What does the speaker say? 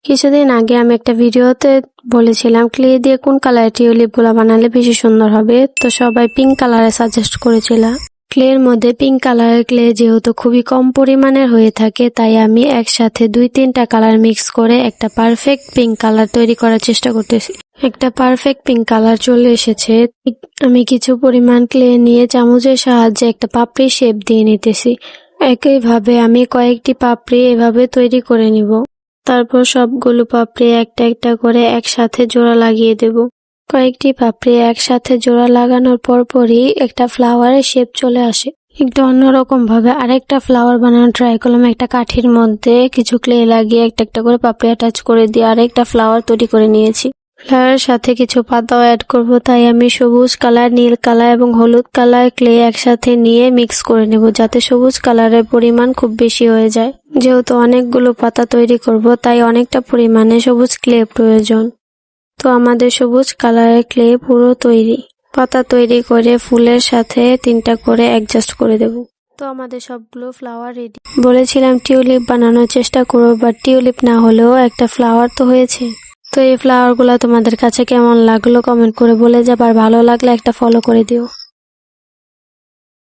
কিছুদিন আগে আমি একটা ভিডিওতে বলেছিলাম ক্লে দিয়ে কোন কালারের টিউলিপ গুলা বানালে বেশি সুন্দর হবে, তো সবাই পিঙ্ক কালারে সাজেস্ট করেছিল। ক্লের মধ্যে পিঙ্ক কালারের ক্লে যেহেতু খুবই কম পরিমাণের হয়ে থাকে, তাই আমি একসাথে 2-3টা কালার মিক্স করে একটা পারফেক্ট পিঙ্ক কালার তৈরি করার চেষ্টা করতেছি। একটা পারফেক্ট পিঙ্ক কালার চলে এসেছে। আমি কিছু পরিমাণ ক্লে নিয়ে চামচের সাহায্যে একটা পাপড়ি শেপ দিয়ে নিতেছি। একইভাবে আমি কয়েকটি পাপড়ি এভাবে তৈরি করে নিব। তারপর সবগুলো পাপড়ি একটা একটা করে একসাথে জোড়া লাগিয়ে দেব। কয়েকটি পাপড়ি একসাথে জোড়া লাগানোর পরপরই একটা ফ্লাওয়ারের শেপ চলে আসে। একটু অন্যরকম ভাবে আরেকটা ফ্লাওয়ার বানানো ট্রাই করলাম। একটা কাঠির মধ্যে কিছু ক্লে লাগিয়ে একটা একটা করে পাপড়ি অ্যাটাচ করে দিয়ে আরেকটা ফ্লাওয়ার তৈরি করে নিয়েছি। ফ্লাওয়ারের সাথে কিছু পাতাও অ্যাড করব, তাই আমি সবুজ কালার, নীল কালার এবং হলুদ কালার ক্লে একসাথে নিয়ে মিক্স করে নেব, যাতে সবুজ কালারের পরিমাণ খুব বেশি হয়ে যায়। যেহেতু অনেকগুলো পাতা তৈরি করব, তাই অনেকটা পরিমাণে সবুজ ক্লে প্রয়োজন। তো আমাদের সবুজ কালারের ক্লে পুরো তৈরি। পাতা তৈরি করে ফুলের সাথে 3টা করে অ্যাডজাস্ট করে দেব। তো আমাদের সবগুলো ফ্লাওয়ার রেডি। বলেছিলাম টিউলিপ বানানোর চেষ্টা করো, বাট টিউলিপ না হলেও একটা ফ্লাওয়ার তো হয়েছে। তো এই ফ্লাওয়ার গুলা তোমাদের কাছে কেমন লাগলো কমেন্ট করে বলে যাবার, ভালো লাগলে একটা ফলো করে দিও।